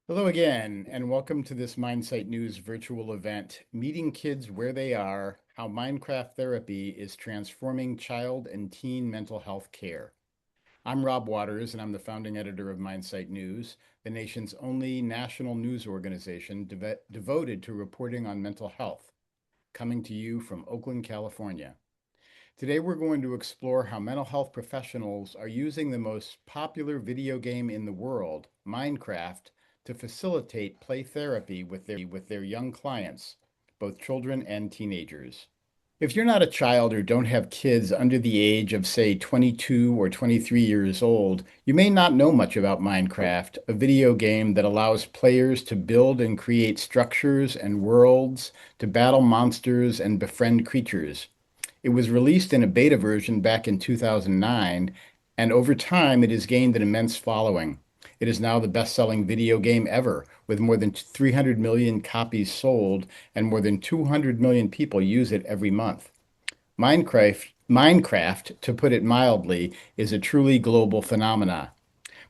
Hello again, and welcome to this MindSite News virtual event, Meeting Kids Where They Are, How Minecraft Therapy is Transforming Child and Teen Mental Health Care. I'm Rob Waters, and I'm the founding editor of MindSite News, the nation's only national news organization devoted to reporting on mental health, coming to you from Oakland, California. Today, we're going to explore how mental health professionals are using the most popular video game in the world, Minecraft, to facilitate play therapy with their young clients, both children and teenagers. If you're not a child or don't have kids under the age of, say, 22 or 23 years old, you may not know much about Minecraft, a video game that allows players to build and create structures and worlds, to battle monsters and befriend creatures. It was released in a beta version back in 2009, and over time it has gained an immense following. It is now the best-selling video game ever, with more than 300 million copies sold and more than 200 million people use it every month. Minecraft, to put it mildly, is a truly global phenomenon.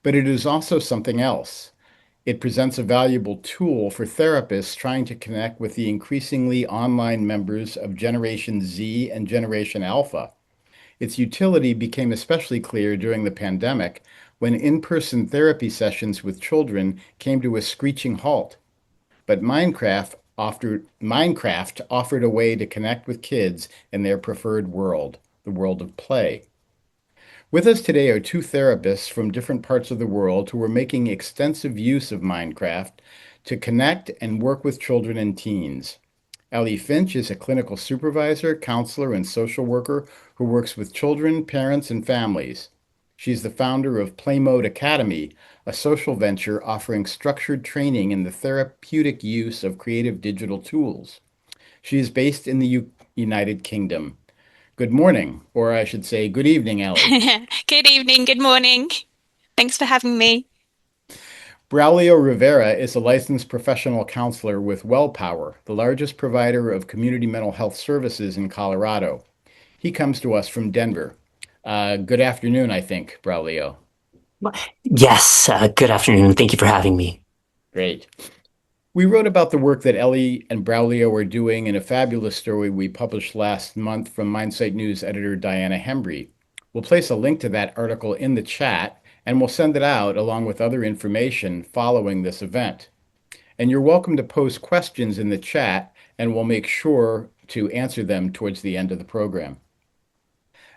But it is also something else. It presents a valuable tool for therapists trying to connect with the increasingly online members of Generation Z and Generation Alpha. Its utility became especially clear during the pandemic when in-person therapy sessions with children came to a screeching halt. But Minecraft offered a way to connect with kids in their preferred world, the world of play. With us today are two therapists from different parts of the world who are making extensive use of Minecraft to connect and work with children and teens. Ellie Finch is a clinical supervisor, counselor, and social worker who works with children, parents, and families. She's the founder of PlayMode Academy, a social venture offering structured training in the therapeutic use of creative digital tools. She is based in the United Kingdom. Good morning, or I should say good evening, Ellie. Good evening, good morning. Thanks for having me. Braulio Rivera is a licensed professional counselor with WellPower, the largest provider of community mental health services in Colorado. He comes to us from Denver. Good afternoon, I think, Braulio. Yes, good afternoon. Thank you for having me. Great. We wrote about the work that Ellie and Braulio are doing in a fabulous story we published last month from MindSite News editor Diana Hembree. We'll place a link to that article in the chat, and we'll send it out along with other information following this event. And you're welcome to post questions in the chat, and we'll make sure to answer them towards the end of the program.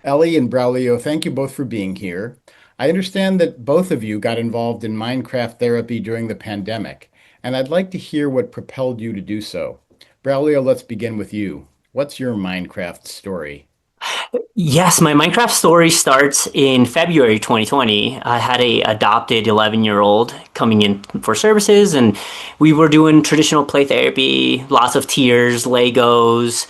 Ellie and Braulio, thank you both for being here. I understand that both of you got involved in Minecraft therapy during the pandemic, and I'd like to hear what propelled you to do so. Braulio, let's begin with you. What's your Minecraft story? Yes, my Minecraft story starts in February 2020. I had a adopted 11-year-old coming in for services, and we were doing traditional play therapy, lots of tears, Legos,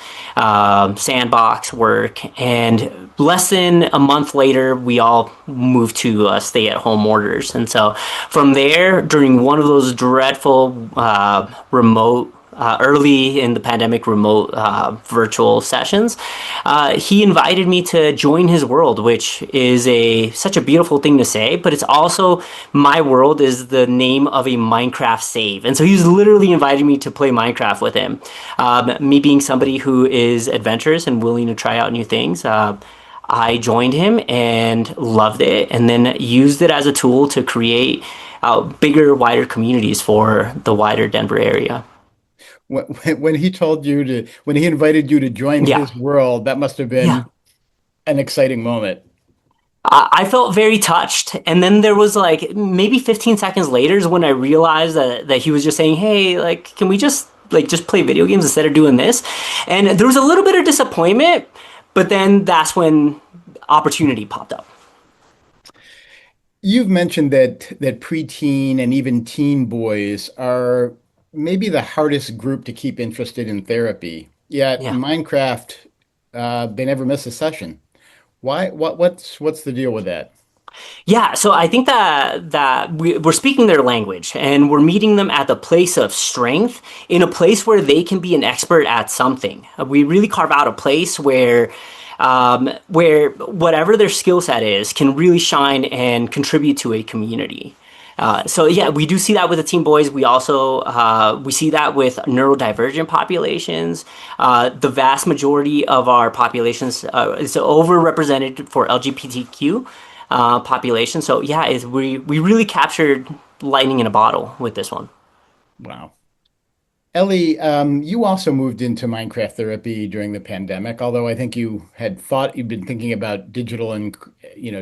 sandbox work, and less than a month later, we all moved to stay-at-home orders. And so from there, during one of those dreadful remote early in the pandemic remote virtual sessions, he invited me to join his world, which is a such a beautiful thing to say, but it's also my world is the name of a Minecraft save. And so he was literally inviting me to play Minecraft with him. Me being somebody who is adventurous and willing to try out new things, I joined him and loved it, and then used it as a tool to create bigger, wider communities for the wider Denver area. When when he invited you to join Yeah. his world, that must have Yeah. been an exciting moment. I felt very touched. And then there was like maybe 15 seconds later is when I realized that he was just saying, hey, like, can we just play video games instead of doing this? And there was a little bit of disappointment, but then that's when opportunity popped up. You've mentioned that preteen and even teen boys are maybe the hardest group to keep interested in therapy. Yet Yeah. Minecraft, they never miss a session. Why? What's the deal with that? Yeah, so I think we're speaking their language and we're meeting them at the place of strength in a place where they can be an expert at something. We really carve out a place where whatever their skill set is can really shine and contribute to a community. So yeah, we do see that with the teen boys. We also we see that with neurodivergent populations. The vast majority of our populations is overrepresented for LGBTQ population. So yeah, we really captured lightning in a bottle with this one. Wow. Ellie, you also moved into Minecraft therapy during the pandemic, although I think you had thought you'd been thinking about digital and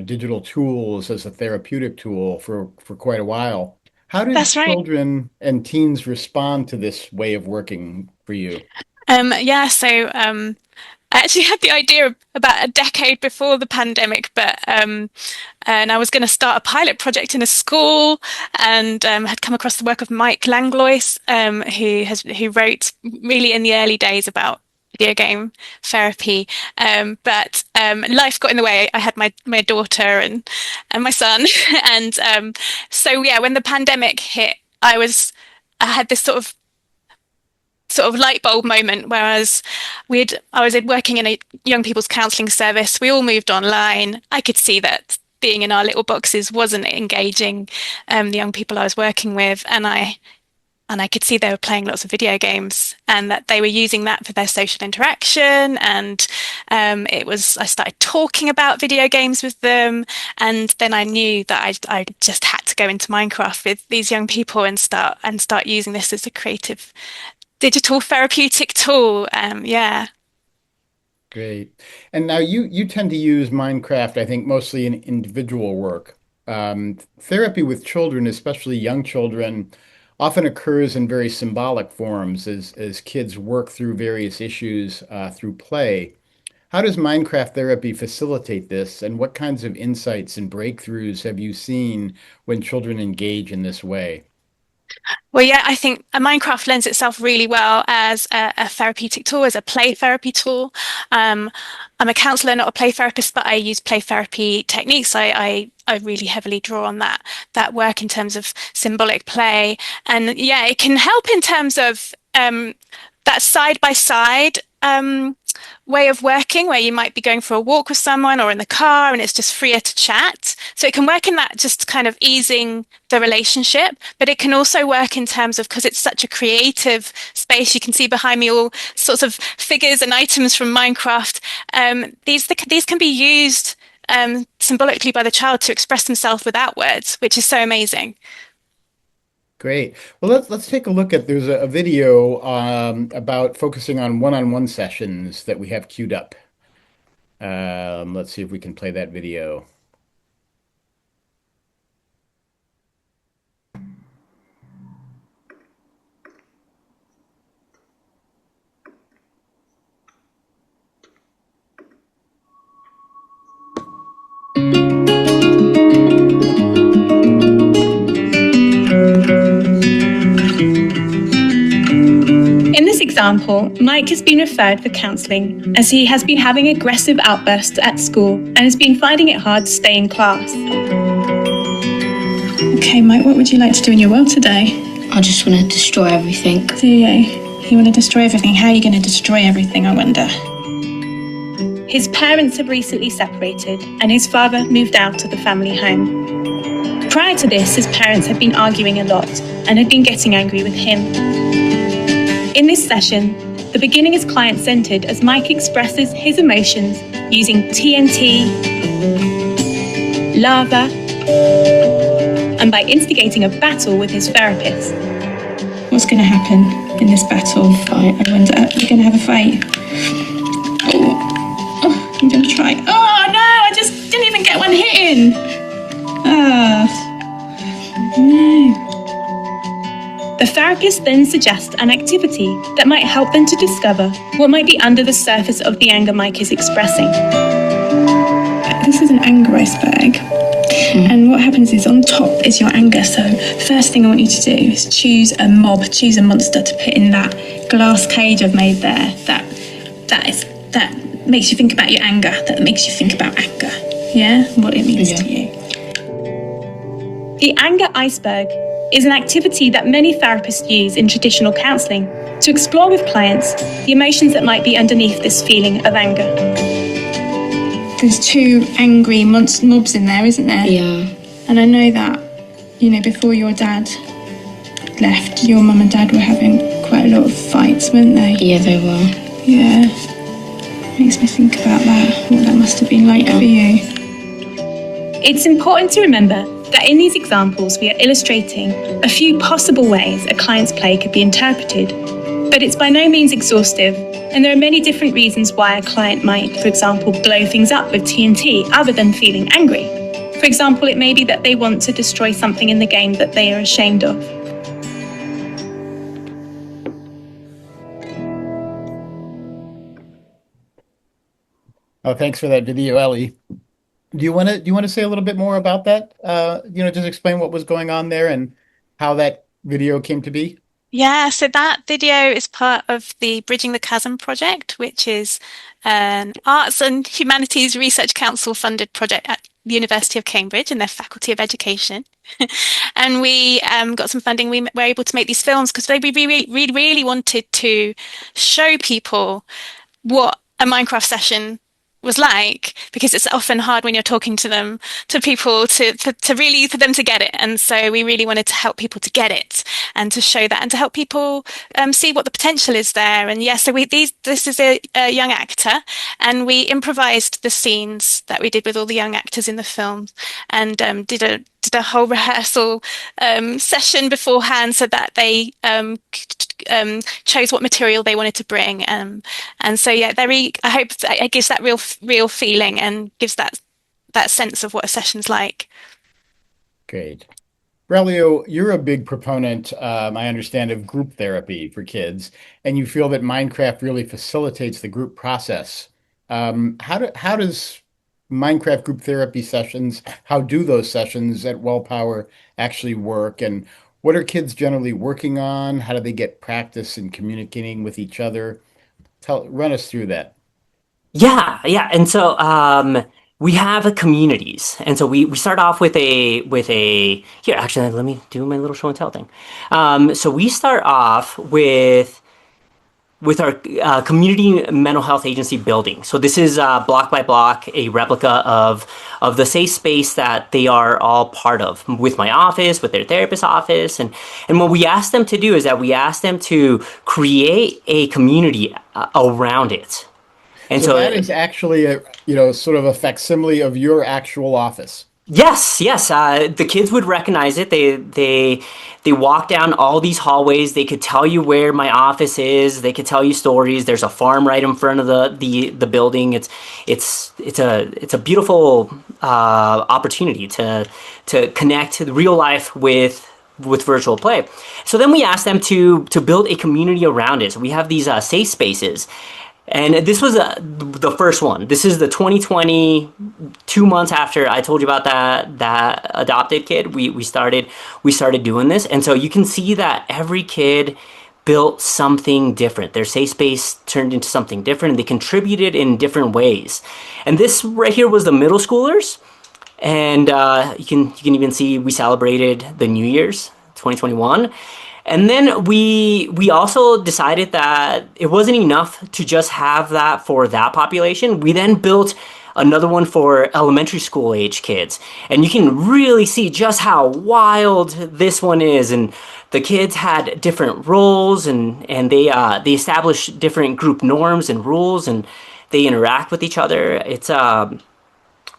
digital tools as a therapeutic tool for quite a while. How did That's right. children and teens respond to this way of working for you? Yeah, so I actually had the idea about a decade before the pandemic, but and I was going to start a pilot project in a school, and had come across the work of Mike Langlois, who wrote really in the early days about video game therapy. But life got in the way. I had my daughter and my son, and so yeah, when the pandemic hit, I had this sort of light bulb moment, whereas I was working in a young people's counselling service. We all moved online. I could see that being in our little boxes wasn't engaging the young people I was working with, and I could see they were playing lots of video games and that they were using that for their social interaction. And I started talking about video games with them. And then I knew that I just had to go into Minecraft with these young people and start using this as a creative digital therapeutic tool. Yeah. Great. And now you tend to use Minecraft, I think, mostly in individual work. Therapy with children, especially young children, often occurs in very symbolic forms as kids work through various issues through play. How does Minecraft therapy facilitate this, and what kinds of insights and breakthroughs have you seen when children engage in this way? Well, yeah, I think Minecraft lends itself really well as a therapeutic tool, as a play therapy tool. Um, I'm a counselor, not a play therapist, but I use play therapy techniques. I really heavily draw on that work in terms of symbolic play, and yeah, it can help in terms of that side by side way of working, where you might be going for a walk with someone or in the car and it's just freer to chat. So it can work in that, just kind of easing the relationship, but it can also work in terms of, because it's such a creative space. You can see behind me all sorts of figures and items from Minecraft. These can be used symbolically by the child to express themselves without words, which is so amazing. Great. Well, let's take a look at there's a video about focusing on one-on-one sessions that we have queued up. Let's see if we can play that video. In this example, Mike has been referred for counselling as he has been having aggressive outbursts at school and has been finding it hard to stay in class. Okay, Mike, what would you like to do in your world today? I just want to destroy everything. Do you? You want to destroy everything? How are you going to destroy everything, I wonder? His parents have recently separated and his father moved out of the family home. Prior to this, his parents had been arguing a lot and had been getting angry with him. In this session, the beginning is client-centered as Mike expresses his emotions using TNT, lava, and by instigating a battle with his therapist. What's going to happen in this battle? Fight. I wonder. You're going to have a fight. Oh, I'm going to try. Oh no! I just didn't even get one hit in. No. The therapist then suggests an activity that might help them to discover what might be under the surface of the anger Mike is expressing. This is an anger iceberg. And what happens is on top is your anger. So first thing I want you to do is choose a monster to put in that glass cage I've made there. That makes you think about your anger. That makes you think about anger. Yeah? What it means to you. The anger iceberg is an activity that many therapists use in traditional counselling to explore with clients the emotions that might be underneath this feeling of anger. There's two angry mobs in there, isn't there? Yeah. And I know that before your dad left, your mum and dad were having quite a lot of fights, weren't they? Yeah, they were. Yeah. Makes me think about that, what that must have been like for you. It's important to remember that in these examples we are illustrating a few possible ways a client's play could be interpreted, but it's by no means exhaustive, and there are many different reasons why a client might, for example, blow things up with TNT other than feeling angry. For example, it may be that they want to destroy something in the game that they are ashamed of. Oh, thanks for that video, Ellie. Do you want to say a little bit more about that? Just explain what was going on there and how that video came to be. Yeah, so that video is part of the Bridging the Chasm project, which is an Arts and Humanities Research Council funded project at the University of Cambridge and their Faculty of Education. And we got some funding. We were able to make these films because we really wanted to show people what a Minecraft session was like, because it's often hard when you're talking to people to really for them to get it. And so we really wanted to help people to get it and to show that and to help people see what the potential is there. And yeah, so this is a young actor, and we improvised the scenes that we did with all the young actors in the film, and did a whole rehearsal session beforehand so that they chose what material they wanted to bring, and so yeah, I hope it gives that real feeling and gives that sense of what a session's like. Great. Braulio, you're a big proponent, I understand, of group therapy for kids, and you feel that Minecraft really facilitates the group process. How does Minecraft group therapy sessions, how do those sessions at WellPower actually work? And what are kids generally working on? How do they get practice in communicating with each other? Run us through that. Yeah, yeah. And so we have communities. And so we start off with a here, actually, let me do my little show and tell thing. So we start off with our community mental health agency building. So this is block by block a replica of the safe space that they are all part of, with my office, with their therapist office. And what we ask them to do is that we ask them to create a community around it. And so that is actually sort of a facsimile of your actual office. Yes. The kids would recognize it. They walk down all these hallways. They could tell you where my office is. They could tell you stories. There's a farm right in front of the building. It's a beautiful opportunity to connect real life with virtual play. So then we ask them to build a community around it. So we have these safe spaces. And this was the first one. This is the 2020, 2 months after I told you about that adopted kid. We started doing this, and so you can see that every kid built something different. Their safe space turned into something different, and they contributed in different ways. And this right here was the middle schoolers, and you can even see we celebrated the New Year's 2021. And then we also decided that it wasn't enough to just have that for that population. We then built another one for elementary school age kids. And you can really see just how wild this one is. And the kids had different roles, and they established different group norms and rules, and they interact with each other. It's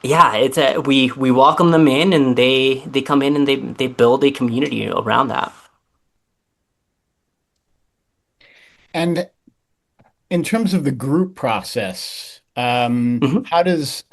we welcome them in, and they come in and they build a community around that. And in terms of the group process, how does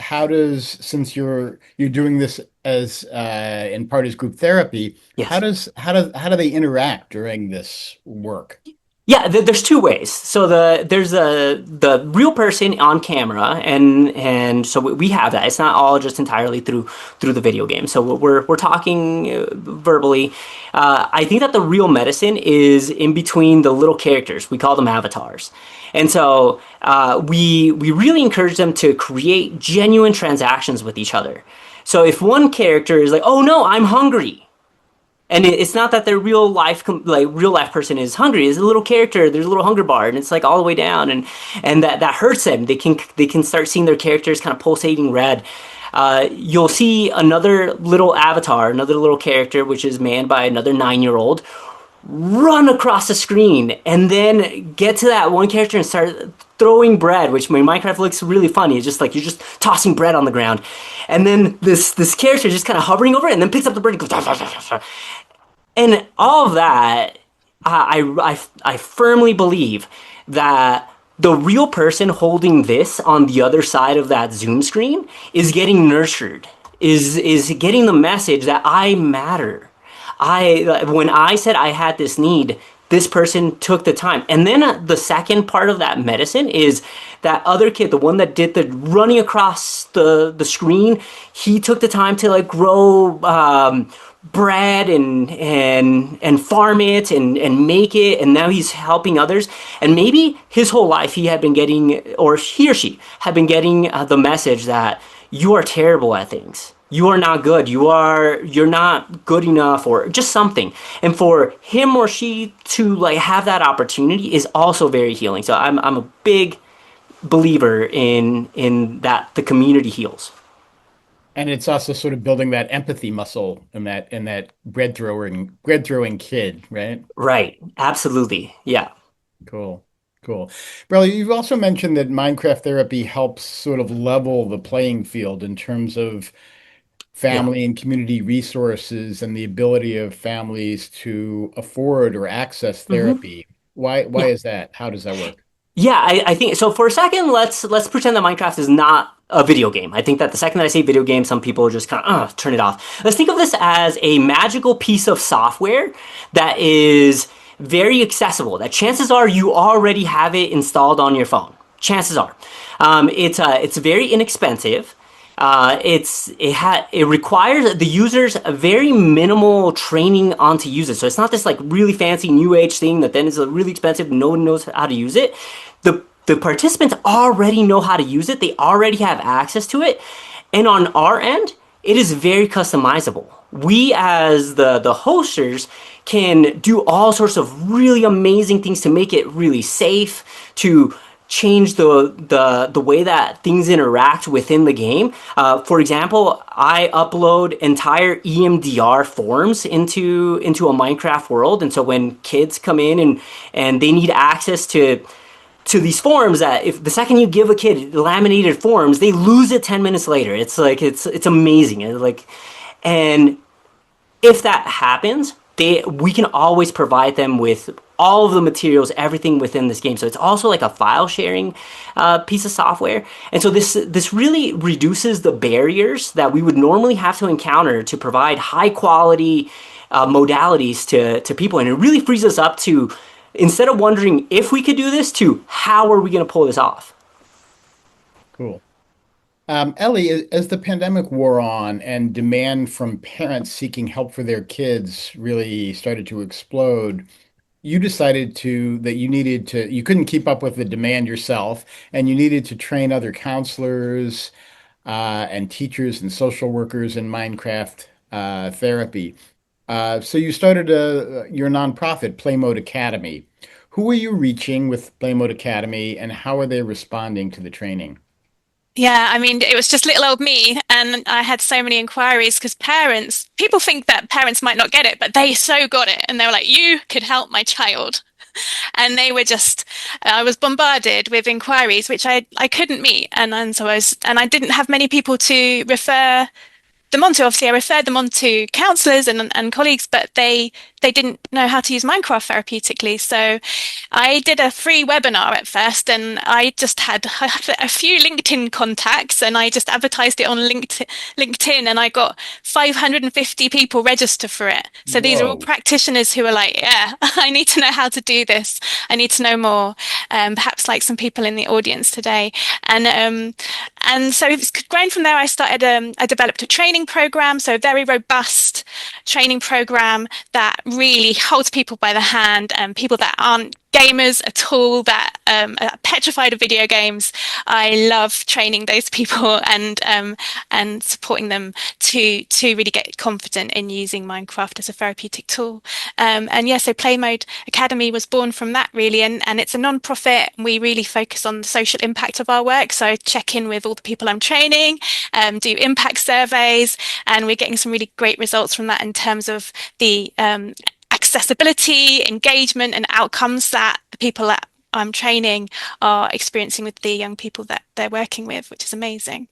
since you're doing this as in part as group therapy, Yes. how do they interact during this work? Yeah, there's two ways. So there's the real person on camera, and so we have that. It's not all just entirely through the video game. So we're talking verbally. I think that the real medicine is in between the little characters. We call them avatars. And so we really encourage them to create genuine transactions with each other. So if one character is like, "Oh no, I'm hungry," and it's not that their real life person is hungry. It's a little character. There's a little hunger bar, and it's like all the way down, and that hurts them. They can start seeing their characters kind of pulsating red. you'll see another little avatar, another little character, which is manned by another 9-year-old, run across the screen and then get to that one character and start throwing bread, which in Minecraft looks really funny. It's just like you're just tossing bread on the ground. And then this character just kind of hovering over it and then picks up the bread and goes, "Dah, dah, dah, dah." And all of that, I firmly believe that the real person holding this on the other side of that Zoom screen is getting nurtured, is getting the message that I matter. When I said I had this need, this person took the time. And then the second part of that medicine is that other kid, the one that did the running across the screen, he took the time to like grow bread and farm it and make it, and now he's helping others. And maybe his whole life he had been getting, or he or she had been getting the message that you are terrible at things. You are not good. You're not good enough, or just something. And for him or she to like have that opportunity is also very healing. So I'm a big believer in that the community heals. And it's also sort of building that empathy muscle in that bread throwing kid, right? Right. Absolutely. Yeah. Cool. Cool. Braulio, you've also mentioned that Minecraft therapy helps sort of level the playing field in terms of Yeah. family and community resources and the ability of families to afford or access Hmm. therapy. Why Yeah. is that? How does that work? Yeah, I think so. For a second, let's pretend that Minecraft is not a video game. I think that the second that I say video game, some people just kind of turn it off. Let's think of this as a magical piece of software that is very accessible. That chances are you already have it installed on your phone. Chances are, it's very inexpensive. It requires the users a very minimal training on to use it. So it's not this like really fancy new age thing that then is really expensive. No one knows how to use it. The participants already know how to use it. They already have access to it. And on our end, it is very customizable. We as the hosters can do all sorts of really amazing things to make it really safe, to change the way that things interact within the game. For example, I upload entire EMDR forms into a Minecraft world, and so when kids come in and they need access to these forms, that if the second you give a kid laminated forms, they lose it 10 minutes later. It's like it's amazing. And if that happens, we can always provide them with all of the materials, everything within this game. So it's also like a file sharing piece of software. And so this really reduces the barriers that we would normally have to encounter to provide high quality modalities to people. And it really frees us up to, instead of wondering if we could do this, to how are we going to pull this off? Cool. Ellie, as the pandemic wore on and demand from parents seeking help for their kids really started to explode, you decided that you couldn't keep up with the demand yourself, and you needed to train other counselors and teachers and social workers in Minecraft therapy. So you started your nonprofit, PlayMode Academy. Who are you reaching with PlayMode Academy, and how are they responding to the training? Yeah, I mean, it was just little old me, and I had so many inquiries because people think that parents might not get it, but they so got it, and they were like, "You could help my child," and I was bombarded with inquiries which I couldn't meet, and so I didn't have many people to refer them on to. Obviously, I referred them on to counselors and colleagues, but they didn't know how to use Minecraft therapeutically. So I did a free webinar at first, and I had a few LinkedIn contacts, and I just advertised it on LinkedIn, and I got 550 people register for it. So these are all Whoa. practitioners who are like, yeah, I need to know how to do this. I need to know more. Perhaps like some people in the audience today. And so it's grown from there. I developed a training program, so a very robust training program that really holds people by the hand, and people that aren't gamers at all that are petrified of video games, I love training those people and supporting them to really get confident in using Minecraft as a therapeutic tool. And yeah, so PlayMode Academy was born from that really, and it's a non-profit. We really focus on the social impact of our work. So I check in with all the people I'm training, do impact surveys, and we're getting some really great results from that in terms of the accessibility, engagement, and outcomes that the people that I'm training are experiencing with the young people that they're working with, which is amazing.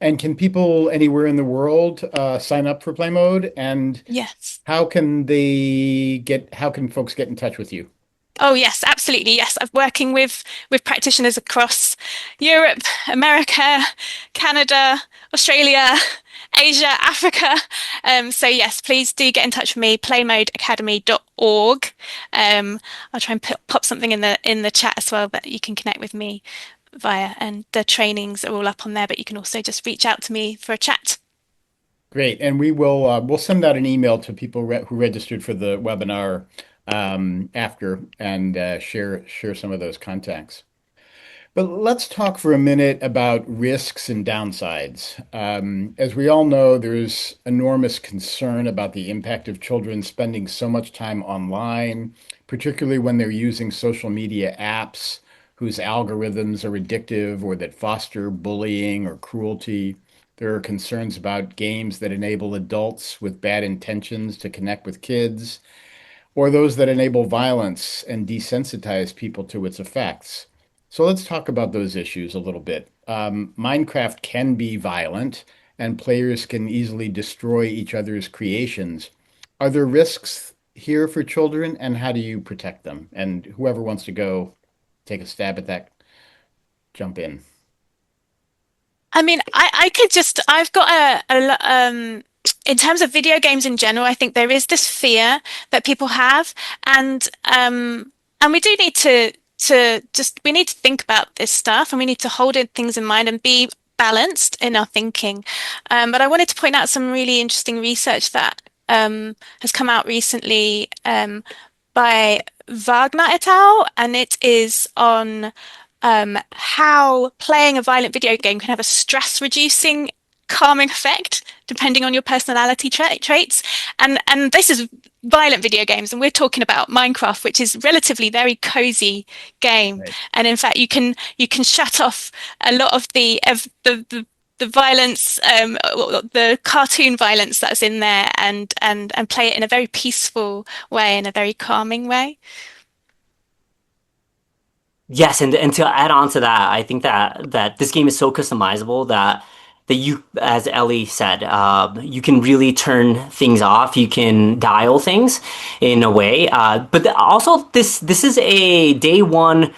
And can people anywhere in the world sign up for PlayMode? And Yes. how can folks get in touch with you? Oh yes, absolutely. Yes, I'm working with practitioners across Europe, America, Canada, Australia, Asia, Africa. So yes, please do get in touch with me, playmodeacademy.org. I'll try and pop something in the chat as well that you can connect with me via, and the trainings are all up on there, but you can also just reach out to me for a chat. Great. And we'll send out an email to people who registered for the webinar after and share some of those contacts. But let's talk for a minute about risks and downsides. As we all know, there's enormous concern about the impact of children spending so much time online, particularly when they're using social media apps whose algorithms are addictive or that foster bullying or cruelty. There are concerns about games that enable adults with bad intentions to connect with kids, or those that enable violence and desensitize people to its effects. So let's talk about those issues a little bit. Minecraft can be violent, and players can easily destroy each other's creations. Are there risks here for children, and how do you protect them? And whoever wants to go take a stab at that, jump in. I mean, I've got in terms of video games in general, I think there is this fear that people have, and we do need we need to think about this stuff, and we need to hold things in mind and be balanced in our thinking. But I wanted to point out some really interesting research that has come out recently by Wagner et al., and it is on how playing a violent video game can have a stress-reducing, calming effect depending on your personality traits. And this is violent video games, and we're talking about Minecraft, which is relatively very cozy game. Right. And in fact, you can shut off a lot of the violence, the cartoon violence that's in there, and play it in a very peaceful way, in a very calming way. Yes, and to add on to that, I think that this game is so customizable that you, as Ellie said, you can really turn things off. You can dial things in a way. But also, this is a day one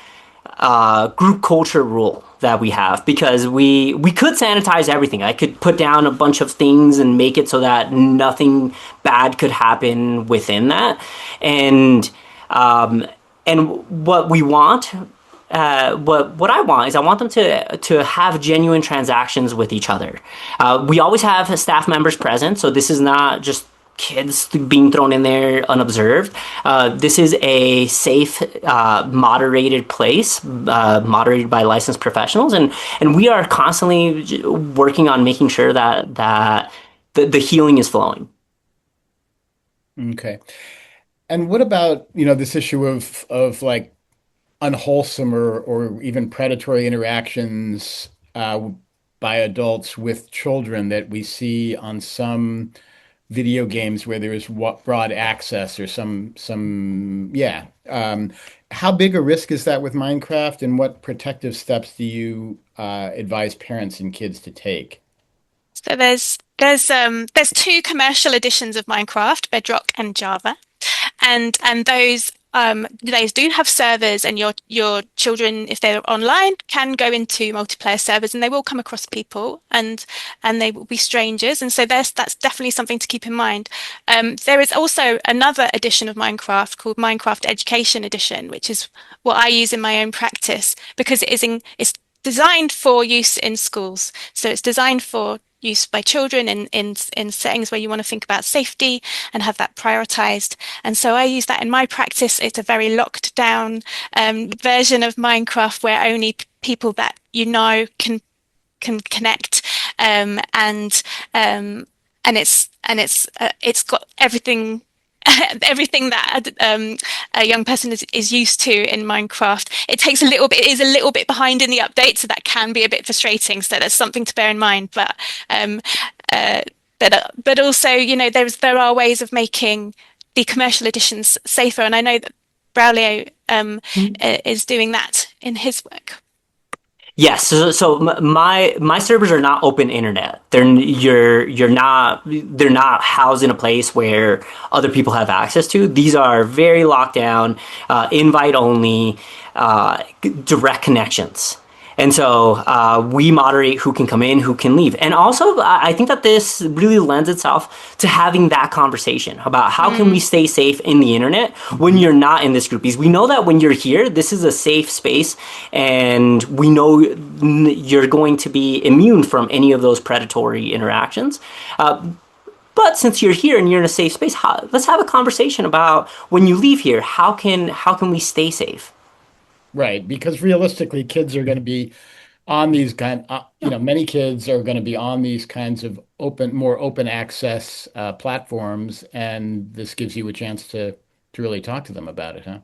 group culture rule that we have, because we could sanitize everything. I could put down a bunch of things and make it so that nothing bad could happen within that. And what we want. What I want is I want them to have genuine transactions with each other. We always have staff members present, so this is not just kids being thrown in there unobserved. This is a safe, moderated place, moderated by licensed professionals, and we are constantly working on making sure that the healing is flowing. Okay. And what about, this issue of like unwholesome or even predatory interactions by adults with children that we see on some video games where there is broad access or how big a risk is that with Minecraft, and what protective steps do you advise parents and kids to take? So there's two commercial editions of Minecraft, Bedrock and Java, and those do have servers, and your children, if they're online, can go into multiplayer servers, and they will come across people, and they will be strangers, and so that's definitely something to keep in mind. There is also another edition of Minecraft called Minecraft Education Edition, which is what I use in my own practice, because it's designed for use in schools. So it's designed for use by children in settings where you want to think about safety and have that prioritized. And so I use that in my practice. It's a very locked down version of Minecraft where only people that you know can connect, and it's got everything everything that a young person is used to in Minecraft. It takes a little bit, it is a little bit behind in the update, so that can be a bit frustrating. So there's something to bear in mind. Um, uh, but also, you know, there are ways of making the commercial editions safer, and I know that Braulio is doing that in his work. Yes, so my servers are not open internet. They're not housed in a place where other people have access to. These are very locked down, invite only, direct connections. And so we moderate who can come in, who can leave. And also, I think that this really lends itself to having that conversation about how can we stay safe in the internet when you're not in this group. Because we know that when you're here, this is a safe space, and we know you're going to be immune from any of those predatory interactions. But since you're here and you're in a safe space, let's have a conversation about when you leave here, how can we stay safe? Right, because realistically, kids are going to be on these Yeah, many kids are going to be on these kinds of more open access platforms, and this gives you a chance to really talk to them about it, huh?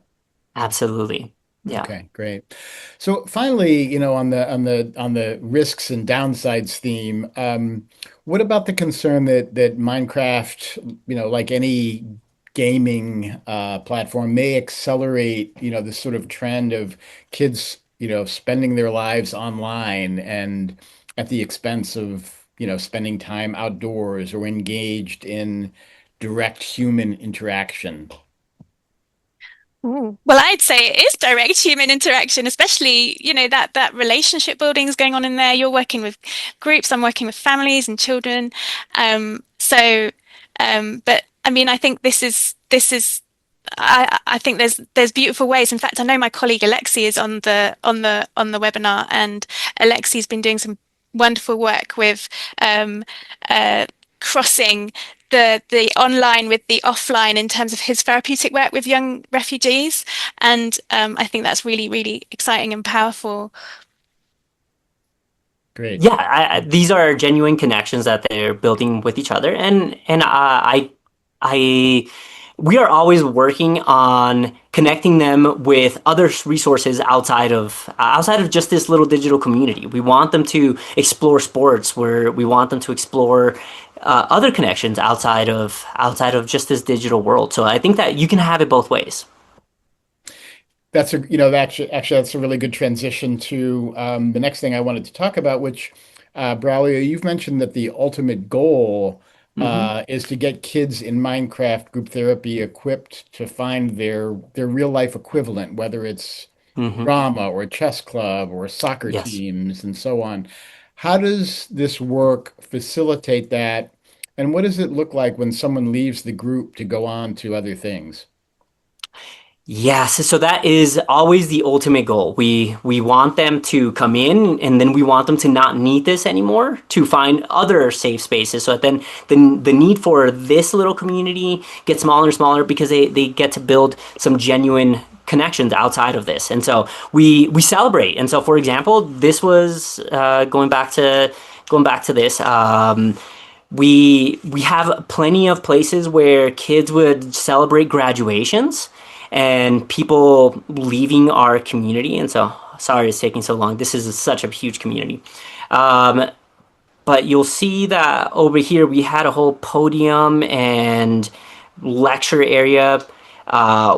absolutely. Yeah. Okay, great. So finally, on the risks and downsides theme, what about the concern that Minecraft, like any gaming platform, may accelerate, this sort of trend of kids, spending their lives online and at the expense of, spending time outdoors or engaged in direct human interaction? Ooh. Well, I'd say it is direct human interaction, especially, you know, that relationship building is going on in there. You're working with groups, I'm working with families and children. So, but I mean, I think I think there's beautiful ways. In fact, I know my colleague Alexi is on the webinar, and Alexi's been doing some wonderful work with um, uh, crossing the online with the offline in terms of his therapeutic work with young refugees, and I think that's really really exciting and powerful. Great. Yeah, these are genuine connections that they're building with each other, and I we are always working on connecting them with other resources outside of just this little digital community. We want them to explore sports, where we want them to explore other connections outside of just this digital world. So I think that you can have it both ways. That's a really good transition to the next thing I wanted to talk about, which, Braulio, you've mentioned that the ultimate goal Hmm. is to get kids in Minecraft group therapy equipped to find their real life equivalent, whether it's Hmm. drama or chess club or soccer Yes. teams and so on. How does this work facilitate that? And what does it look like when someone leaves the group to go on to other things? Yes, so that is always the ultimate goal. We want them to come in, and then we want them to not need this anymore, to find other safe spaces. So that then the need for this little community gets smaller and smaller, because they get to build some genuine connections outside of this. And so we celebrate. And so, for example, this was going back to this. We have plenty of places where kids would celebrate graduations and people leaving our community. And so, sorry it's taking so long. This is such a huge community. Um, but you'll see that over here we had a whole podium and lecture area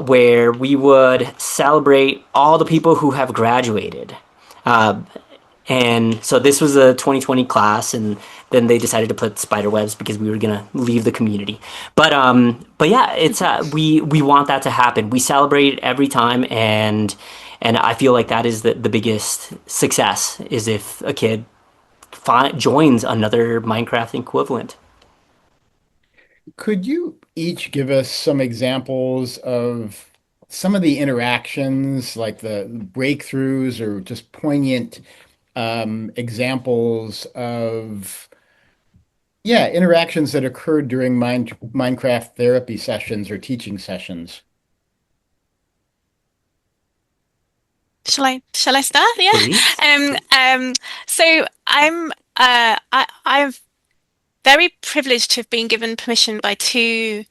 where we would celebrate all the people who have graduated. Uh, and so this was a 2020 class, and then they decided to put spider webs because we were gonna leave the community. But yeah, it's we want that to happen. We celebrate it every time, and I feel like that is the biggest success, is if a kid joins another Minecraft equivalent. Could you each give us some examples of some of the interactions, like the breakthroughs or just poignant examples of Yeah, interactions that occurred during Minecraft therapy sessions or teaching sessions. Shall I start? Yeah. Please. So I'm very privileged to have been given permission by two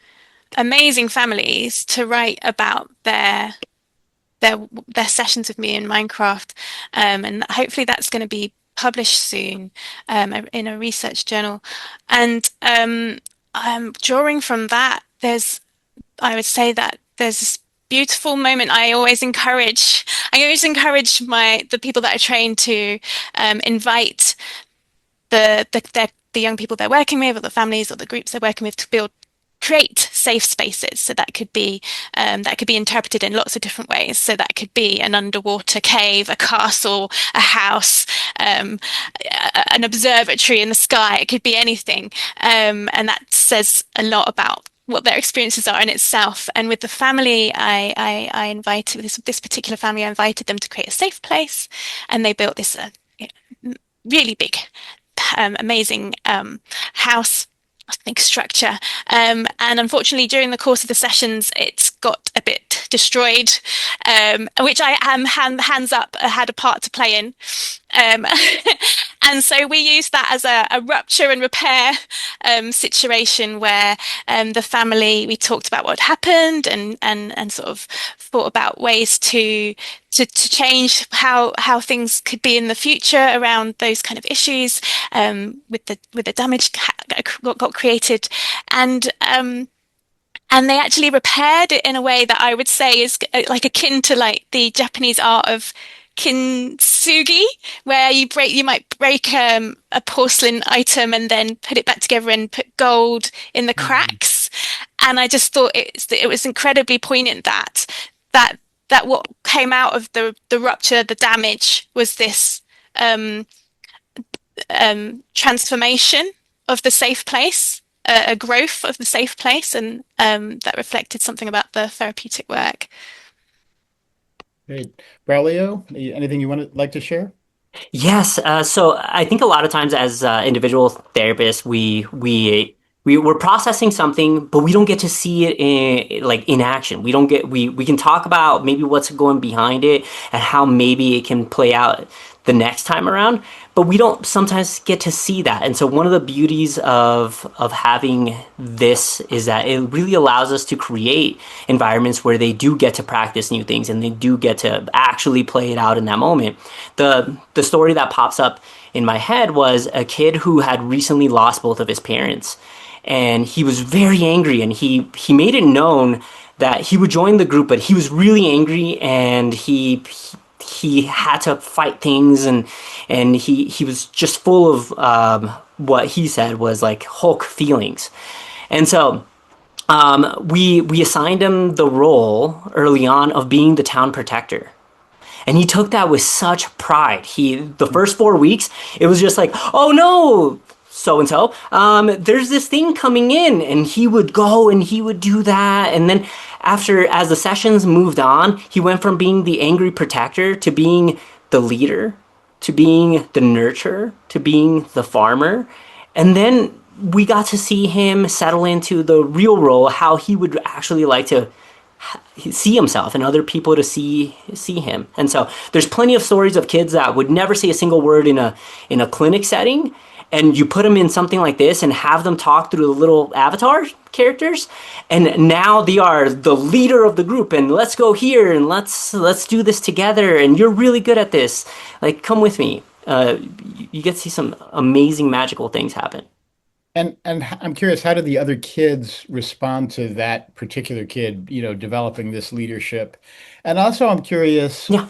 amazing families to write about their their sessions with me in Minecraft, and hopefully that's going to be published soon, in a research journal. And drawing from that, I would say that there's this beautiful moment. I always encourage the people that I train to invite the young people they're working with, or the families or the groups they're working with, to create safe spaces. So that could be interpreted in lots of different ways. So that could be an underwater cave, a castle, a house, an observatory in the sky. It could be anything, and that says a lot about what their experiences are in itself. And with the family, I invited this particular family. I invited them to create a safe place, and they built this really big, amazing house, I think, structure. And unfortunately, during the course of the sessions, it got a bit destroyed, which I am hands up, had a part to play in. Um, and so we used that as a rupture and repair situation where the family, we talked about what happened, and sort of thought about ways to change how things could be in the future around those kind of issues, with the damage got created, and they actually repaired it in a way that I would say is like akin to like the Japanese art of kintsugi, where you might break a porcelain item and then put it back together and put gold in the cracks. And I just thought it was incredibly poignant that what came out of the rupture, the damage, was this transformation of the safe place, a growth of the safe place, and that reflected something about the therapeutic work. Great. Braulio, anything you like to share? Yes. So I think a lot of times as individual therapists, we're processing something, but we don't get to see it in action. We can talk about maybe what's going behind it and how maybe it can play out the next time around, but we don't sometimes get to see that. And so one of the beauties of having this is that it really allows us to create environments where they do get to practice new things and they do get to actually play it out in that moment. The story that pops up in my head was a kid who had recently lost both of his parents, and he was very angry, and he made it known that he would join the group, but he was really angry, and he had to fight things, and he was just full of what he said was like Hulk feelings. And so we assigned him the role early on of being the town protector. And he took that with such pride. The first 4 weeks, it was just like, oh no, so-and-so, there's this thing coming in, and he would go and he would do that. And then as the sessions moved on, he went from being the angry protector to being the leader, to being the nurturer, to being the farmer. And then we got to see him settle into the real role, how he would actually like to see himself and other people to see him. And so there's plenty of stories of kids that would never say a single word in a clinic setting, and you put them in something like this and have them talk through the little avatar characters, and now they are the leader of the group, and let's go here and let's do this together, and you're really good at this, like, come with me. You get to see some amazing magical things happen. And I'm curious, how did the other kids respond to that particular kid, developing this leadership? And also, I'm curious, Yeah.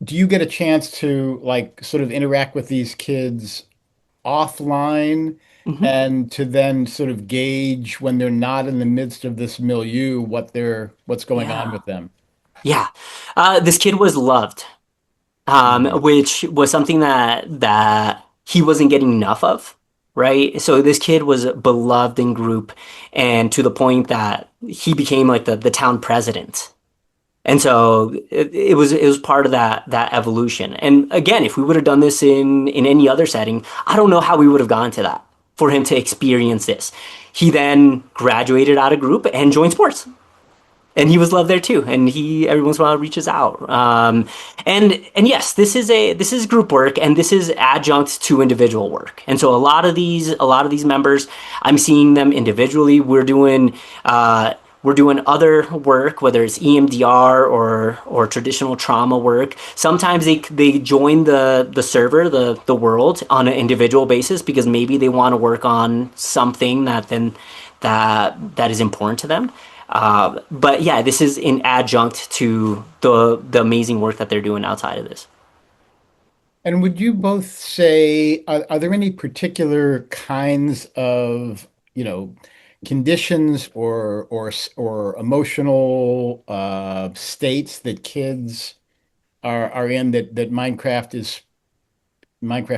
do you get a chance to like sort of interact with these kids offline, and to then sort of gauge when they're not in the midst of this milieu, what's going on Yeah. with them? Yeah. This kid was loved, which was something that he wasn't getting enough of, right? So this kid was beloved in group, and to the point that he became like the town president. And so it was part of that evolution. And again, if we would have done this in any other setting, I don't know how we would have gone to that for him to experience this. He then graduated out of group and joined sports. And he was loved there too. And he every once in a while reaches out. And yes, this is group work, and this is adjunct to individual work. And so a lot of these members, I'm seeing them individually. We're doing other work, whether it's EMDR or traditional trauma work. Sometimes they join the server, the world, on an individual basis because maybe they want to work on something that is important to them. But yeah, this is in adjunct to the amazing work that they're doing outside of this. And would you both say, are there any particular kinds of, conditions or emotional states that kids are in that Minecraft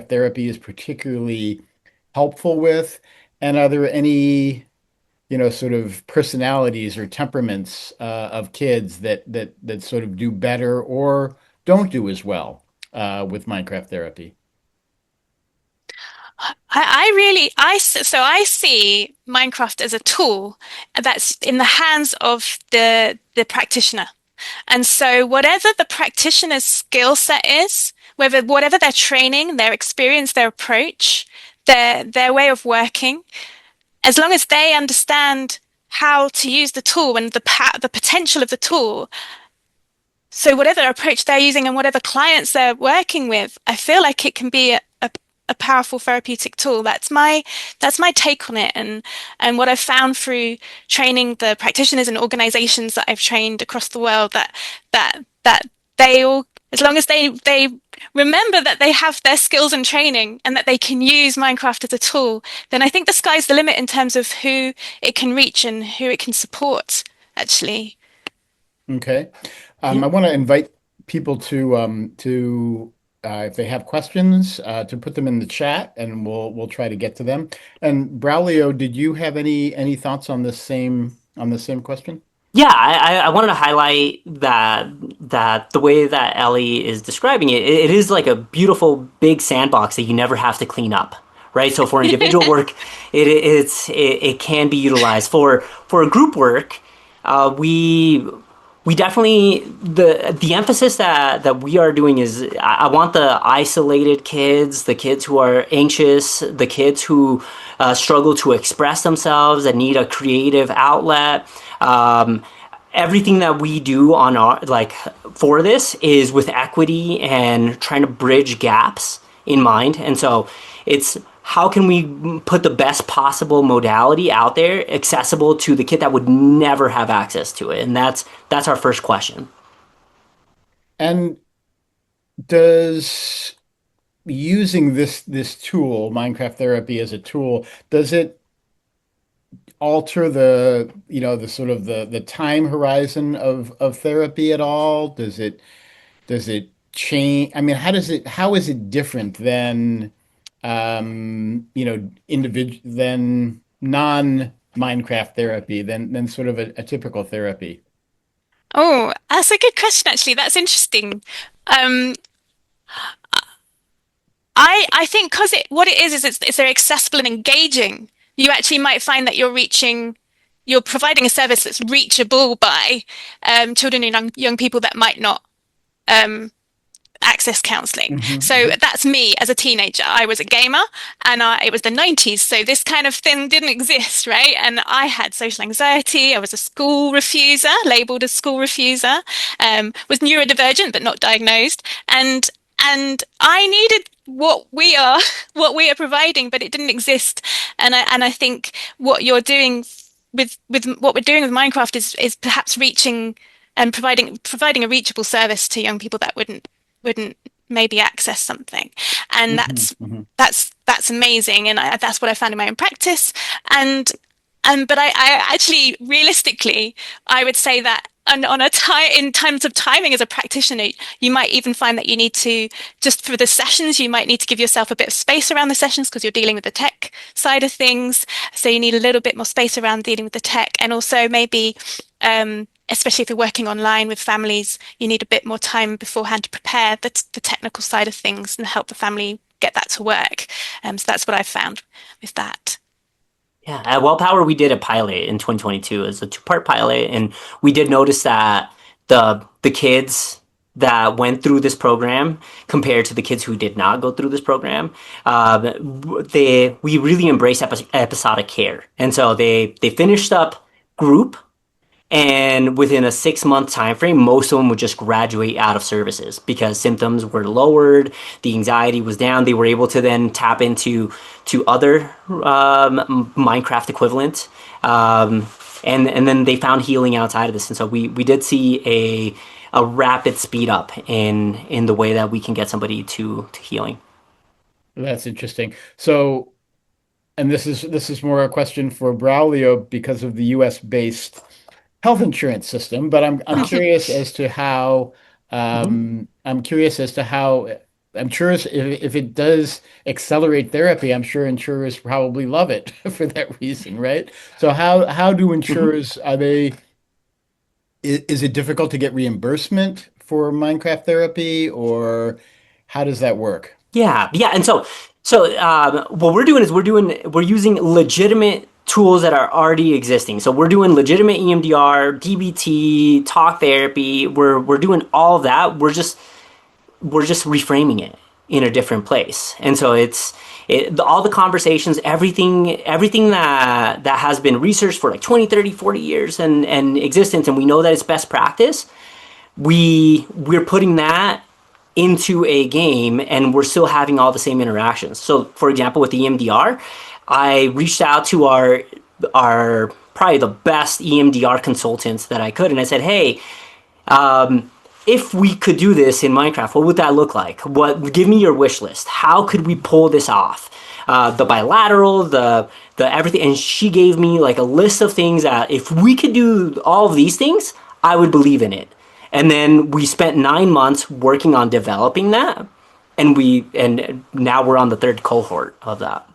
therapy is particularly helpful with? And are there any, sort of personalities or temperaments of kids that sort of do better or don't do as well with Minecraft therapy? I see Minecraft as a tool that's in the hands of the practitioner. And so whatever the practitioner's skill set is, whatever their training, their experience, their approach, their way of working, as long as they understand how to use the tool and the potential of the tool. So whatever approach they're using and whatever clients they're working with, I feel like it can be a powerful therapeutic tool. That's my take on it, and what I've found through training the practitioners and organizations that I've trained across the world, that they all, as long as they remember that they have their skills and training and that they can use Minecraft as a tool, then I think the sky's the limit in terms of who it can reach and who it can support, actually. Okay. I want to invite people to if they have questions, to put them in the chat, and we'll try to get to them. And Braulio, did you have any thoughts on the same question? Yeah, I wanted to highlight that the way that Ellie is describing it is like a beautiful big sandbox that you never have to clean up, right? So for individual work, it can be utilized. For a group work, we definitely, the emphasis that we are doing is I want the isolated kids, the kids who are anxious, the kids who struggle to express themselves, that need a creative outlet. Everything that we do on our, for this is with equity and trying to bridge gaps in mind. And so it's how can we put the best possible modality out there accessible to the kid that would never have access to it? And that's our first question. And does using this tool, Minecraft therapy as a tool, does it alter the sort of the time horizon of therapy at all? Does it change? I mean, how is it different than than non-Minecraft therapy than sort of a typical therapy? Oh, that's a good question, actually. That's interesting. Um, I think because what it is it's very accessible and engaging. You actually might find that you're providing a service that's reachable by children and young people that might not access counseling. So that's me as a teenager. I was a gamer, and it was the 90s, so this kind of thing didn't exist, right? And I had social anxiety. I was a school refuser, labeled a school refuser, was neurodivergent but not diagnosed, and I needed what we are providing, but it didn't exist. And I think what you're doing with what we're doing with Minecraft is perhaps reaching and providing a reachable service to young people that wouldn't maybe access something. And that's amazing, and that's what I found in my own practice. But I actually, realistically, I would say that in terms of timing as a practitioner, you might even find that you need to, just for the sessions, you might need to give yourself a bit of space around the sessions because you're dealing with the tech side of things. So you need a little bit more space around dealing with the tech, and also maybe especially if you're working online with families, you need a bit more time beforehand to prepare the technical side of things and help the family get that to work. So that's what I've found with that. Yeah, at WellPower, we did a pilot in 2022 as a two-part pilot, and we did notice that the kids that went through this program compared to the kids who did not go through this program, we really embrace episodic care, and so they finished up group, and within a 6 month time frame, most of them would just graduate out of services because symptoms were lowered, the anxiety was down. They were able to then tap into other Minecraft equivalent, and then they found healing outside of this. And so we did see a rapid speed up in the way that we can get somebody to healing. That's interesting. So, and this is more a question for Braulio because of the US based health insurance system, but I'm curious as to how I'm curious as to how I'm sure if it does accelerate therapy, I'm sure insurers probably love it for that reason, right? So how do insurers are they is it difficult to get reimbursement for Minecraft therapy or how does that work? Yeah, and so what we're doing is we're using legitimate tools that are already existing. So we're doing legitimate EMDR, DBT, talk therapy. We're doing all of that. We're just reframing it in a different place. And so all the conversations, everything that has been researched for like 20, 30, 40 years and existence, and we know that it's best practice, we're putting that into a game and we're still having all the same interactions. So for example, with the EMDR, I reached out to our probably the best EMDR consultants that I could, and I said, hey, if we could do this in Minecraft, what would that look like? Give me your wish list. How could we pull this off? The bilateral, the everything. And she gave me like a list of things that if we could do all of these things, I would believe in it. And then we spent 9 months working on developing that. And now we're on the third cohort of that.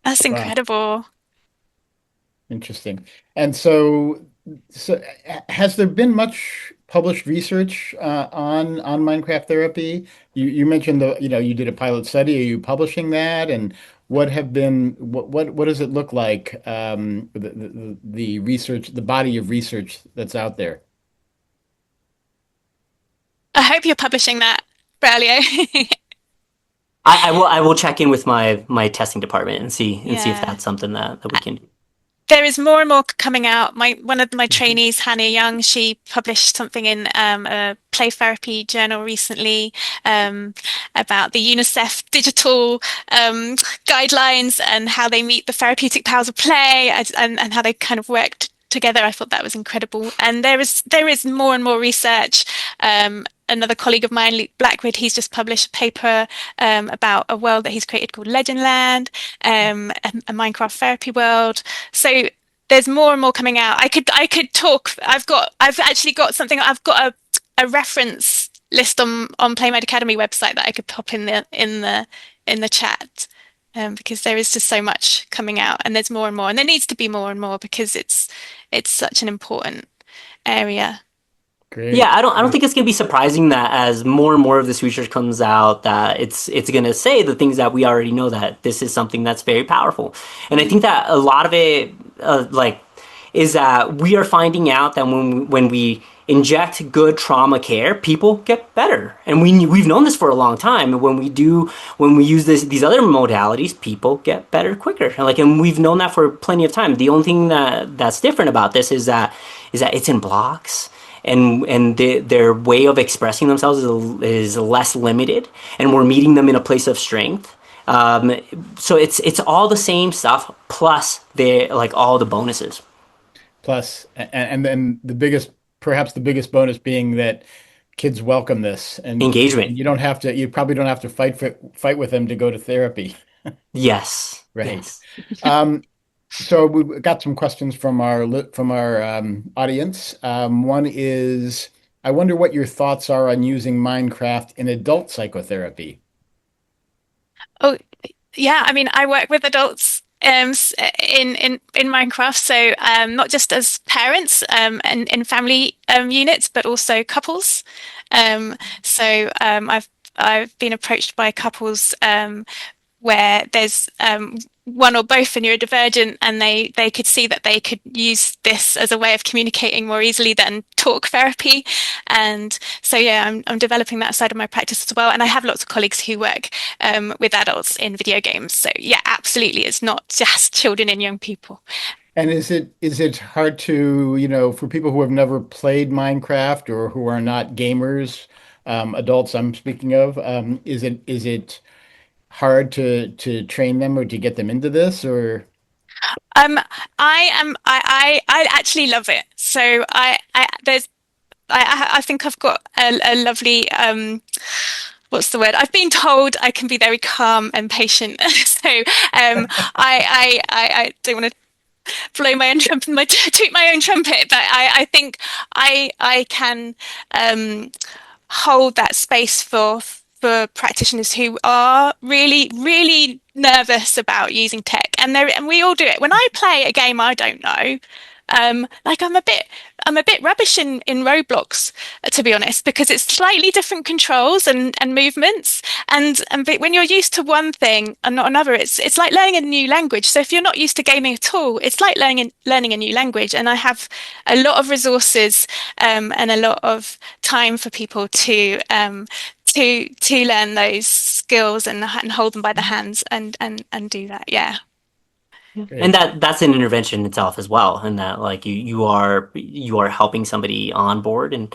That's incredible. Interesting. And so has there been much published research on Minecraft therapy? You mentioned you did a pilot study. Are you publishing that? And what does it look like? The research, the body of research that's out there. I hope you're publishing that, Braulio. I will check in with my testing department and see if that's something that we can do. There is more and more coming out. One of my trainees, Hannah Young, she published something in a play therapy journal recently about the UNICEF digital guidelines and how they meet the therapeutic powers of play and how they kind of worked together. I thought that was incredible. And there is more and more research. Another colleague of mine, Luke Blackwood, he's just published a paper about a world that he's created called Legendland, a Minecraft therapy world. So there's more and more coming out. I could talk. I've actually got something. I've got a reference list on PlayMode Academy website that I could pop in the chat. Because there is just so much coming out, and there's more and more, and there needs to be more and more because it's such an important area. Great. Yeah, I don't think it's gonna be surprising that as more and more of this research comes out, that it's gonna say the things that we already know, that this is something that's very powerful. And I think that a lot of it, is that we are finding out that when we inject good trauma care, people get better, and we've known this for a long time. And when we use these other modalities, people get better quicker. And we've known that for plenty of time. The only thing that's different about this is that it's in blocks. And their way of expressing themselves is less limited, and we're meeting them in a place of strength. So it's all the same stuff plus all the bonuses. Plus, and then perhaps the biggest bonus being that kids welcome this and engagement. You probably don't have to fight with them to go to therapy. Yes. Right. Yes. So we've got some questions from our audience. One is, I wonder what your thoughts are on using Minecraft in adult psychotherapy. Oh, yeah. I mean, I work with adults in Minecraft. So not just as parents and in family units, but also couples. I've been approached by couples where there's one or both are neurodivergent, and they could see that they could use this as a way of communicating more easily than talk therapy. And so yeah, I'm developing that side of my practice as well. And I have lots of colleagues who work with adults in video games. So yeah, absolutely, it's not just children and young people. And is it hard to, for people who have never played Minecraft or who are not gamers, adults I'm speaking of, is it hard to train them or to get them into this or Um, I actually love it. So I think I've got a lovely what's the word? I've been told I can be very calm and patient. So I don't want to blow my own trumpet, toot my own trumpet, but I think I can hold that space for practitioners who are really, really nervous about using tech, and we all do it. When I play a game I don't know, like I'm a bit rubbish in Roblox, to be honest, because it's slightly different controls and movements, and but when you're used to one thing and not another, it's like learning a new language. So if you're not used to gaming at all, it's like learning a new language. And I have a lot of resources and a lot of time for people to learn those skills and hold them by the hands and do that. Yeah. And that's an intervention itself as well, and that like you are helping somebody on board and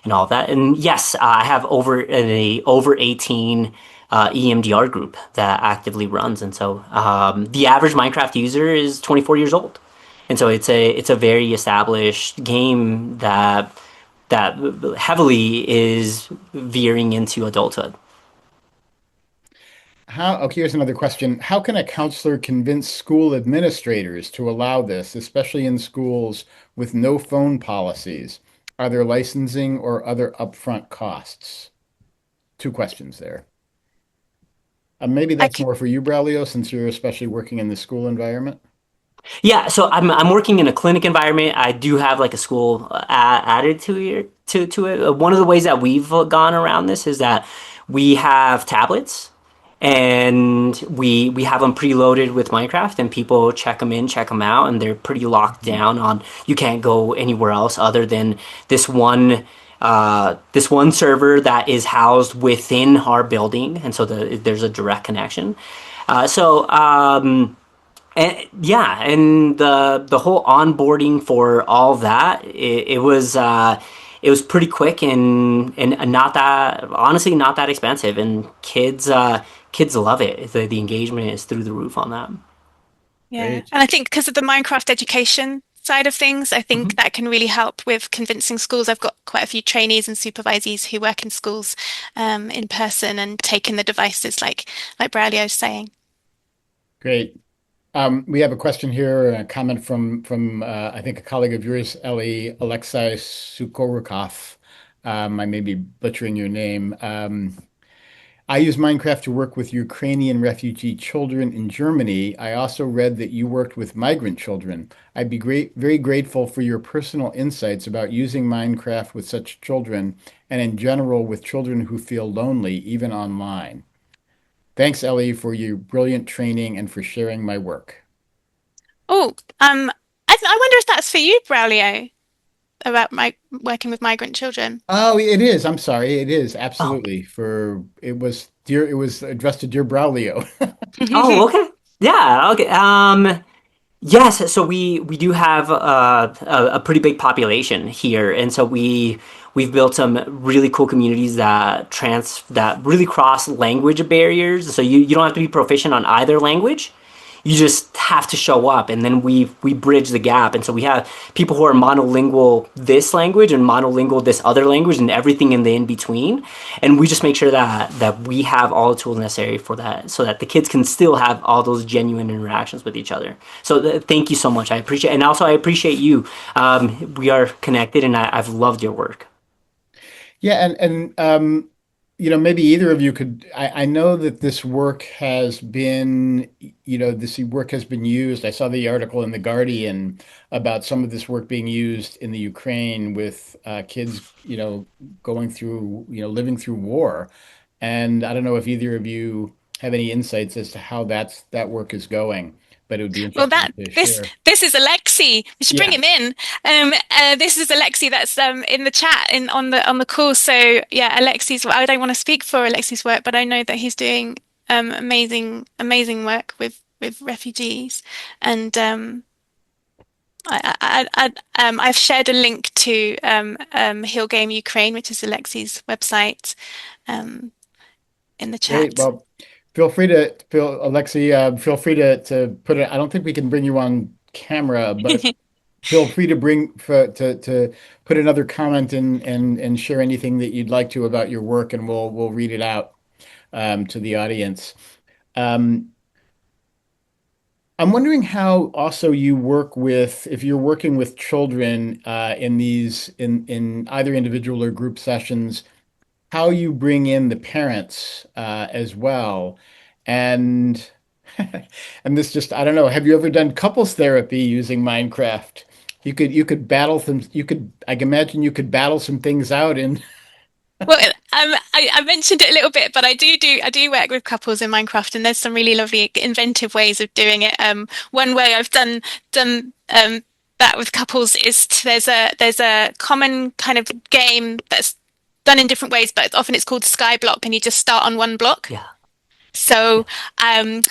all of that. And yes, I have over 18 EMDR group that actively runs, and so the average Minecraft user is 24 years old, and so it's a very established game that heavily is veering into adulthood. Okay, here's another question. How can a counselor convince school administrators to allow this, especially in schools with no phone policies? Are there licensing or other upfront costs? Two questions there. Maybe I that's more for you, Braulio, since you're especially working in the school environment. Yeah, so I'm working in a clinic environment. I do have like a school added to it. One of the ways that we've gone around this is that we have tablets, and we have them preloaded with Minecraft, and people check them in, check them out, and they're pretty locked down on you can't go anywhere else other than this one server that is housed within our building, and so there's a direct connection. And yeah, and the whole onboarding for all that, it was pretty quick and not that, honestly, not that expensive, and kids love it. The engagement is through the roof on that. Yeah. Great. And I think because of the Minecraft education side of things, I think that can really help with convincing schools. I've got quite a few trainees and supervisees who work in schools in person and take in the devices like Braulio is saying. Great. We have a question here, a comment from I think a colleague of yours, Ellie, Alexei Sukorukov. I may be butchering your name. I use Minecraft to work with Ukrainian refugee children in Germany. I also read that you worked with migrant children. I'd be very grateful for your personal insights about using Minecraft with such children and in general with children who feel lonely, even online. Thanks, Ellie, for your brilliant training and for sharing my work. Oh, I wonder if that's for you, Braulio, about my working with migrant children. Oh, it is. I'm sorry. It is Oh, absolutely it was addressed to dear Braulio. oh, okay. Yeah, okay. Yes, so we do have a pretty big population here, and so we've built some really cool communities that really cross language barriers. So you don't have to be proficient on either language. You just have to show up, and then we bridge the gap. And so we have people who are monolingual this language and monolingual this other language and everything in the in between. And we just make sure that we have all the tools necessary for that, so that the kids can still have all those genuine interactions with each other. So thank you so much. I appreciate, and also I appreciate you. We are connected, and I've loved your work. Yeah, and maybe either of you could, I know that this work has been, this work has been used. I saw the article in The Guardian about some of this work being used in the Ukraine with kids, going through, living through war. And I don't know if either of you have any insights as to how that work is going, but it would be Well, interesting to this share. this is Alexi. We should bring Yeah. him in. This is Alexi that's in the chat in on the call. So yeah, Alexi's. I don't want to speak for Alexi's work, but I know that he's doing amazing work with refugees, and I've shared a link to Heal Game Ukraine, which is Alexi's website, um, in the Great. chat. Well, Alexi, feel free to put it. I don't think we can bring you on camera, but feel free to to put another comment in and share anything that you'd like to about your work, and we'll read it out to the audience. Um, I'm wondering how also you work with, if you're working with children in these in either individual or group sessions, how you bring in the parents as well. And and this just, I don't know, have you ever done couples therapy using Minecraft? You could battle some, I can imagine you could battle some things out in. Well, I mentioned it a little bit, but I do work with couples in Minecraft, and there's some really lovely inventive ways of doing it. One way I've done that with couples is there's a common kind of game that's done in different ways, but often it's called Skyblock, and you just start on one block. Yeah. So I've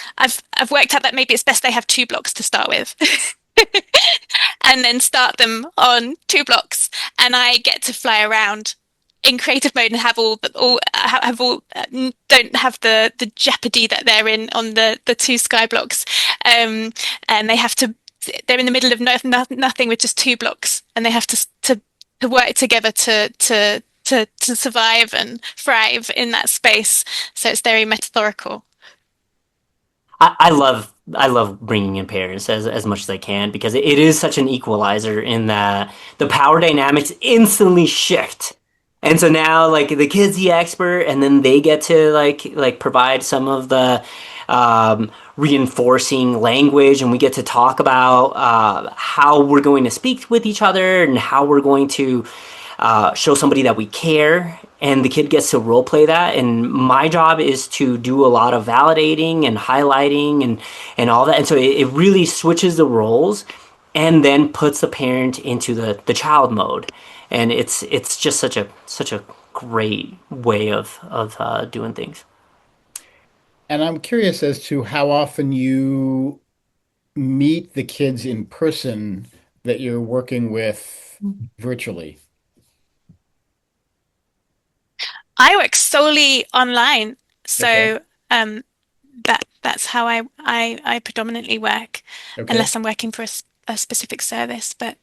worked out that maybe it's best they have two blocks to start with. And then start them on two blocks, and I get to fly around in creative mode and have don't have the jeopardy that they're in on the two sky blocks, and they're in the middle of nothing with just two blocks, and they have to work together to survive and thrive in that space. So it's very metaphorical. I love bringing in parents as much as I can because it is such an equalizer in that the power dynamics instantly shift. And so now like the kid's the expert and then they get to provide some of the reinforcing language and we get to talk about how we're going to speak with each other and how we're going to show somebody that we care, and the kid gets to role play that. And my job is to do a lot of validating and highlighting and all that. And so it really switches the roles and then puts the parent into the child mode. And it's just such a great way of doing things. And I'm curious as to how often you meet the kids in person that you're working with virtually. I work solely online, Okay. so that's how I predominantly work, Okay. unless I'm working for a specific service. But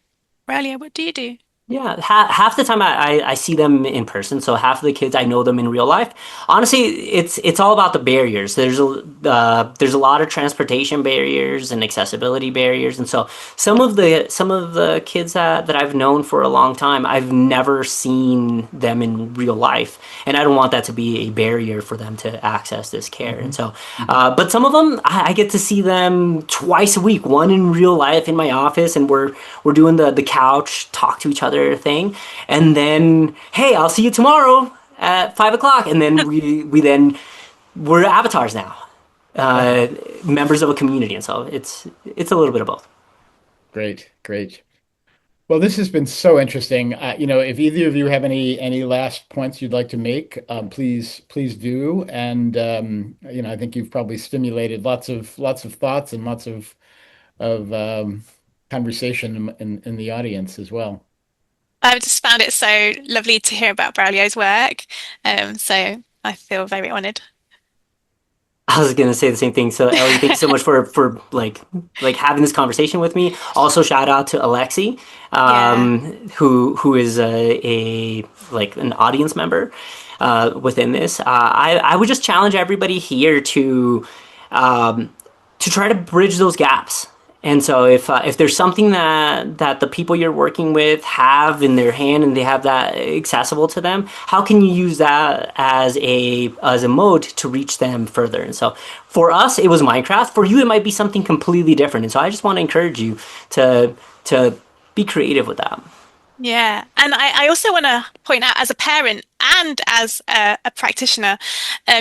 Braulio, what do you do? Yeah, half the time I see them in person. So half of the kids I know them in real life. Honestly, it's all about the barriers. There's a lot of transportation barriers and accessibility barriers, and so some of the kids that I've known for a long time, I've never seen them in real life, and I don't want that to be a barrier for them to access this care. And Hmm. so, but some of them I get to see them twice a week. One in real life in my office, and we're doing the couch talk to each other thing, and then hey, I'll see you tomorrow at 5 o'clock, and then we're avatars now, Wow. members of a community, and so it's a little bit of both. Great. Great. Well, this has been so interesting. If either of you have any last points you'd like to make, please do. And I think you've probably stimulated lots of thoughts and lots of conversation in the audience as well. I've just found it so lovely to hear about Braulio's work, so I feel very honoured. I was gonna say the same thing. So Ellie, thank you so much for having this conversation with me. Also, shout out to Alexi, Yeah. who is a like an audience member within this. I would just challenge everybody here to try to bridge those gaps And so if there's something that the people you're working with have in their hand and they have that accessible to them, how can you use that as a mode to reach them further? And so for us, it was Minecraft. For you, it might be something completely different. And so I just want to encourage you to be creative with that. Yeah. And I also want to point out as a parent and as a practitioner,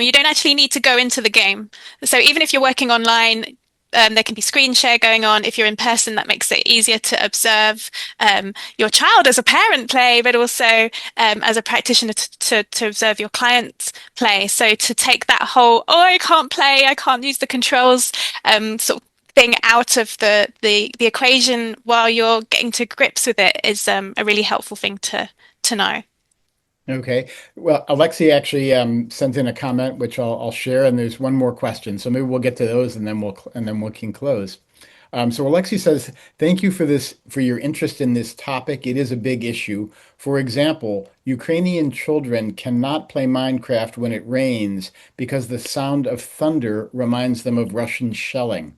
you don't actually need to go into the game. So even if you're working online, there can be screen share going on. If you're in person, that makes it easier to observe your child as a parent play, but also as a practitioner to observe your clients play. So to take that whole, oh, I can't play, I can't use the controls, sort of thing out of the equation while you're getting to grips with it is a really helpful thing to know. Okay. Well, Alexi actually sent in a comment, which I'll share, and there's one more question. So maybe we'll get to those, and then we can close. So Alexi says, "Thank you for your interest in this topic. It is a big issue. For example, Ukrainian children cannot play Minecraft when it rains because the sound of thunder reminds them of Russian shelling."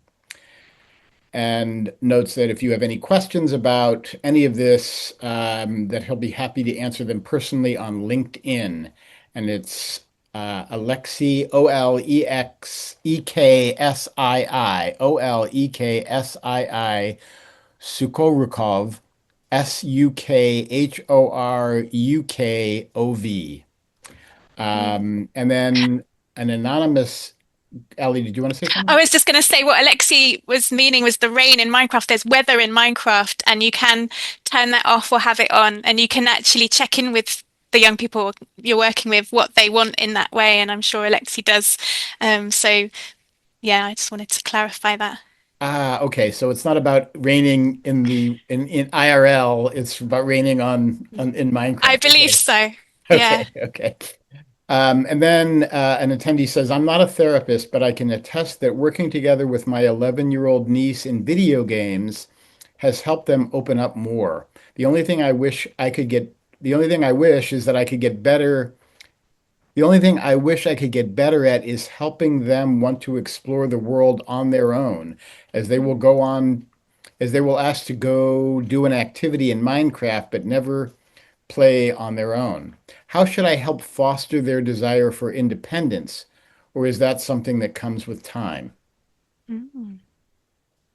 And notes that if you have any questions about any of this, that he'll be happy to answer them personally on LinkedIn. And it's Alexei, Oleksii, Sukhorukov, Sukhorukov. And then an anonymous, Ellie, did you want to say I something? was just going to say what Alexi was meaning was the rain in Minecraft. There's weather in Minecraft, and you can turn that off or have it on, and you can actually check in with the young people you're working with what they want in that way. And I'm sure Alexi does. So yeah, I just wanted to clarify that. Ah, okay. So it's not about raining in IRL. It's about raining on in I Minecraft. believe Okay. so. Yeah. Okay. Okay. And then an attendee says, "I'm not a therapist, but I can attest that working together with my 11-year-old niece in video games has helped them open up more. The only thing I wish is that I could get better. The only thing I wish I could get better at is helping them want to explore the world on their own, as they will go on, as they will ask to go do an activity in Minecraft, but never play on their own. How should I help foster their desire for independence? Or is that something that comes with time?" Mm.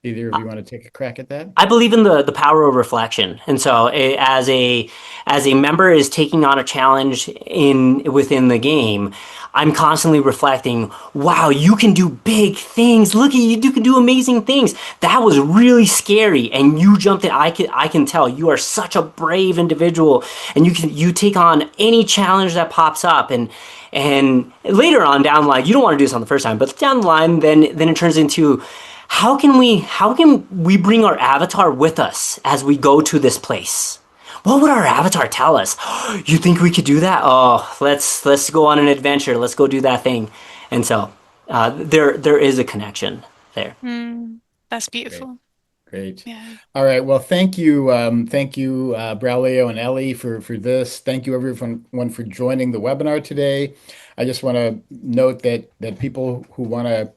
Either of you want to take a crack at that? I believe in the power of reflection, and so as a member is taking on a challenge in within the game, I'm constantly reflecting. Wow, you can do big things. Look at you, you can do amazing things. That was really scary, and you jumped in. I can tell you are such a brave individual, and you take on any challenge that pops up, and later on down the line, you don't want to do this on the first time, but down the line, then it turns into how can we bring our avatar with us as we go to this place? What would our avatar tell us? You think we could do that? Oh, let's go on an adventure. Let's go do that thing. And so there is a connection there. Mm. That's Great. beautiful. Great. Yeah. All right. Well, thank you, Braulio and Ellie for this. Thank you everyone for joining the webinar today. I just want to note that people who want to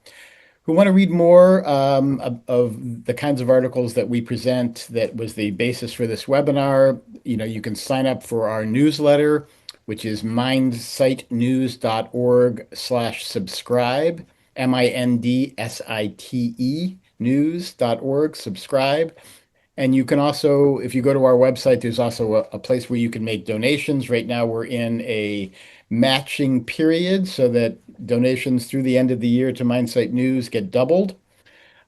read more of the kinds of articles that we present, that was the basis for this webinar, you can sign up for our newsletter, which is mindsitenews.org/subscribe, MINDSITE news.org, subscribe. And you can also, if you go to our website, there's also a place where you can make donations. Right now, we're in a matching period so that donations through the end of the year to MindSite News get doubled.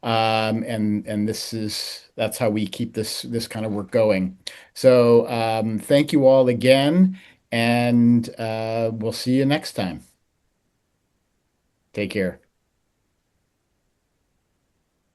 And that's how we keep this kind of work going. So thank you all again, and we'll see you next time. Take care.